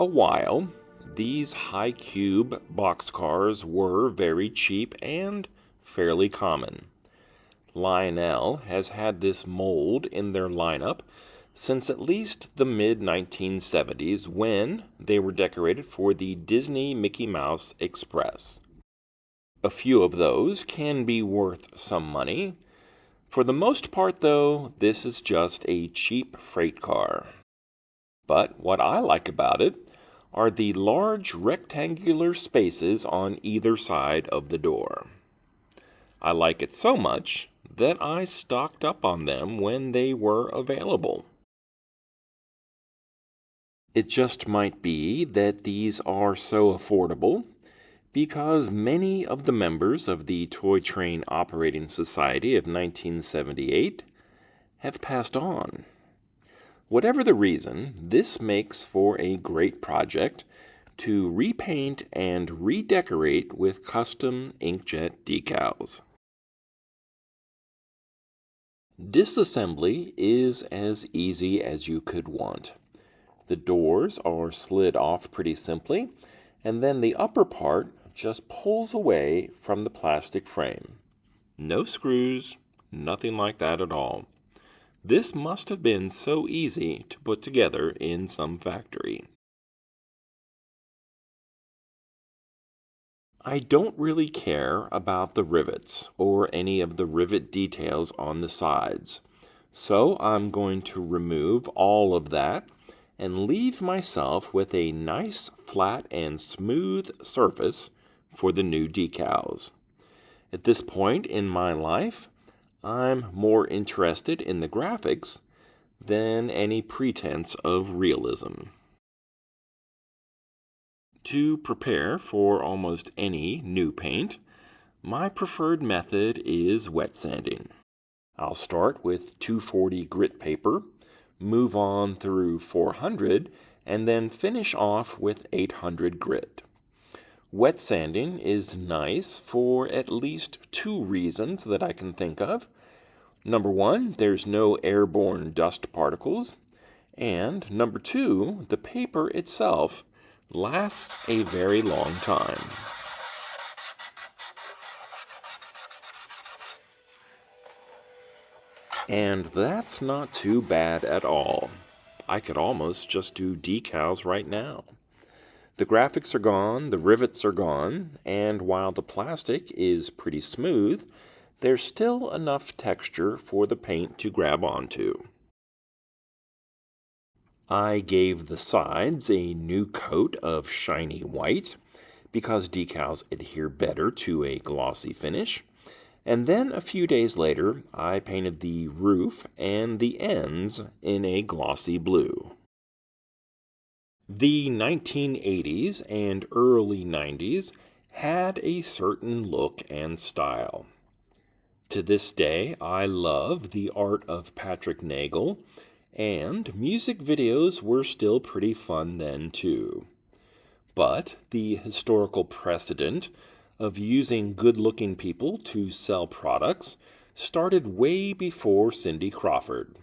a while, these Hi-Cube boxcars were very cheap and fairly common. Lionel has had this mold in their lineup since at least the mid-1970s when they were decorated for the Disney Mickey Mouse Express. A few of those can be worth some money. For the most part, though, this is just a cheap freight car. But what I like about it are the large rectangular spaces on either side of the door. I like it so much that I stocked up on them when they were available. It just might be that these are so affordable because many of the members of the Toy Train Operating Society of 1978 have passed on. Whatever the reason, this makes for a great project to repaint and redecorate with custom inkjet decals. Disassembly is as easy as you could want. The doors are slid off pretty simply, and then the upper part just pulls away from the plastic frame. No screws, nothing like that at all. This must have been so easy to put together in some factory. I don't really care about the rivets or any of the rivet details on the sides, so I'm going to remove all of that and leave myself with a nice flat and smooth surface for the new decals. At this point in my life, I'm more interested in the graphics than any pretense of realism. To prepare for almost any new paint, my preferred method is wet sanding. I'll start with 240 grit paper, move on through 400, and then finish off with 800 grit. Wet sanding is nice for at least two reasons that I can think of. Number one, there's no airborne dust particles. And number two, the paper itself lasts a very long time. And that's not too bad at all. I could almost just do decals right now. The graphics are gone, the rivets are gone, and while the plastic is pretty smooth, there's still enough texture for the paint to grab onto. I gave the sides a new coat of shiny white because decals adhere better to a glossy finish. And then a few days later, I painted the roof and the ends in a glossy blue. The 1980s and early 90s had a certain look and style. To this day, I love the art of Patrick Nagel, and music videos were still pretty fun then too. But the historical precedent of using good-looking people to sell products started way before Cindy Crawford.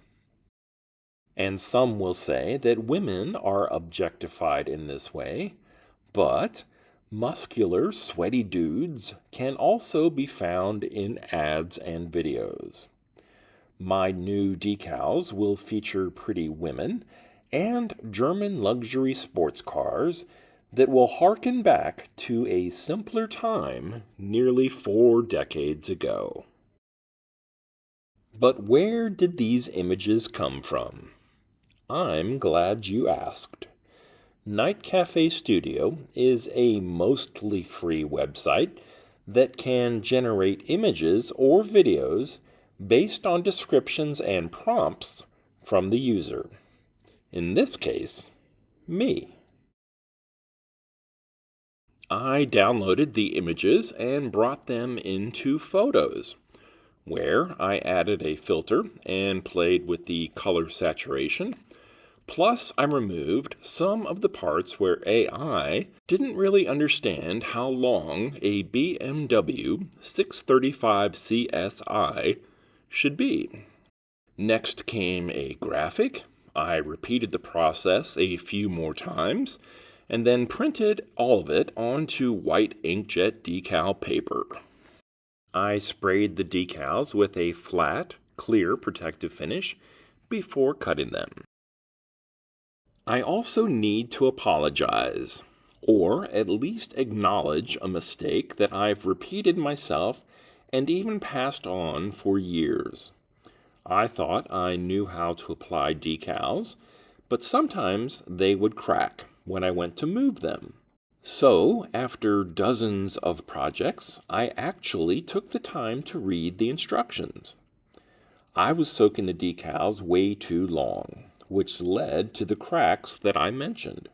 And some will say that women are objectified in this way, but muscular, sweaty dudes can also be found in ads and videos. My new decals will feature pretty women and German luxury sports cars that will harken back to a simpler time nearly 4 decades ago. But where did these images come from? I'm glad you asked. Nightcafe Studio is a mostly free website that can generate images or videos based on descriptions and prompts from the user. In this case, me. I downloaded the images and brought them into Photos, where I added a filter and played with the color saturation. Plus, I removed some of the parts where AI didn't really understand how long a BMW 635 CSI should be. Next came a graphic. I repeated the process a few more times, and then printed all of it onto white inkjet decal paper. I sprayed the decals with a flat, clear protective finish before cutting them. I also need to apologize, or at least acknowledge a mistake that I've repeated myself and even passed on for years. I thought I knew how to apply decals, but sometimes they would crack when I went to move them. So, after dozens of projects, I actually took the time to read the instructions. I was soaking the decals way too long, which led to the cracks that I mentioned.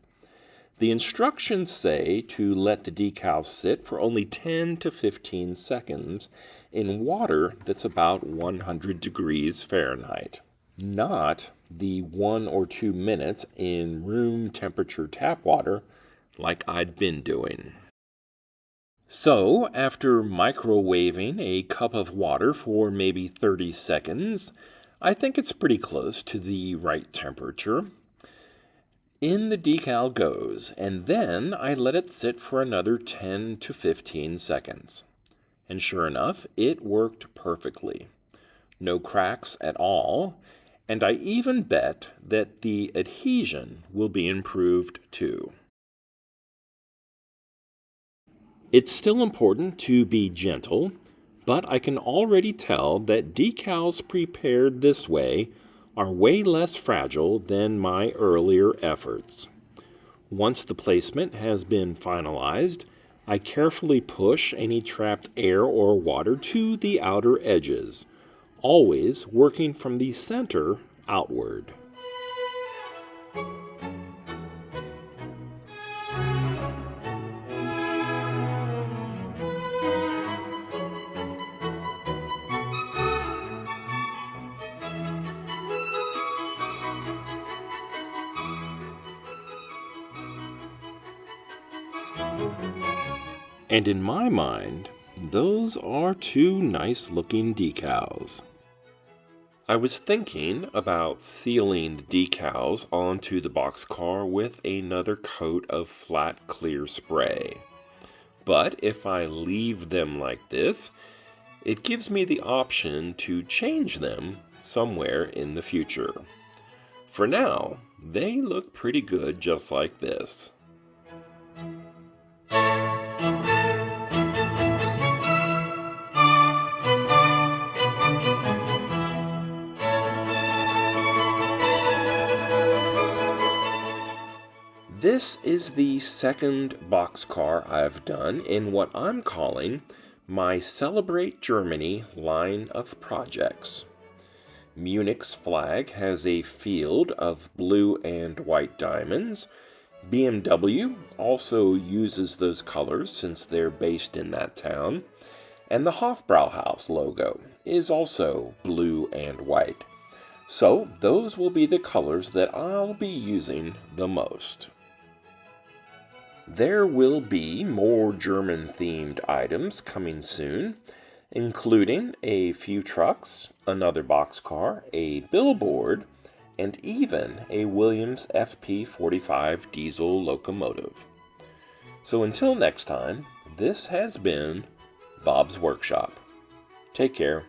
The instructions say to let the decals sit for only 10 to 15 seconds in water that's about 100 degrees Fahrenheit, not the 1 or 2 minutes in room temperature tap water like I'd been doing. So, after microwaving a cup of water for maybe 30 seconds, I think it's pretty close to the right temperature. In the decal goes, and then I let it sit for another 10 to 15 seconds. And sure enough, it worked perfectly. No cracks at all, and I even bet that the adhesion will be improved too. It's still important to be gentle, but I can already tell that decals prepared this way are way less fragile than my earlier efforts. Once the placement has been finalized, I carefully push any trapped air or water to the outer edges, always working from the center outward. And in my mind, those are two nice-looking decals. I was thinking about sealing the decals onto the boxcar with another coat of flat clear spray. But if I leave them like this, it gives me the option to change them somewhere in the future. For now, they look pretty good just like this. This is the second boxcar I've done in what I'm calling my Celebrate Germany line of projects. Munich's flag has a field of blue and white diamonds. BMW also uses those colors since they're based in that town. And the Hofbrauhaus logo is also blue and white. So those will be the colors that I'll be using the most. There will be more German-themed items coming soon, including a few trucks, another boxcar, a billboard, and even a Williams FP45 diesel locomotive. So until next time, this has been Bob's Workshop. Take care.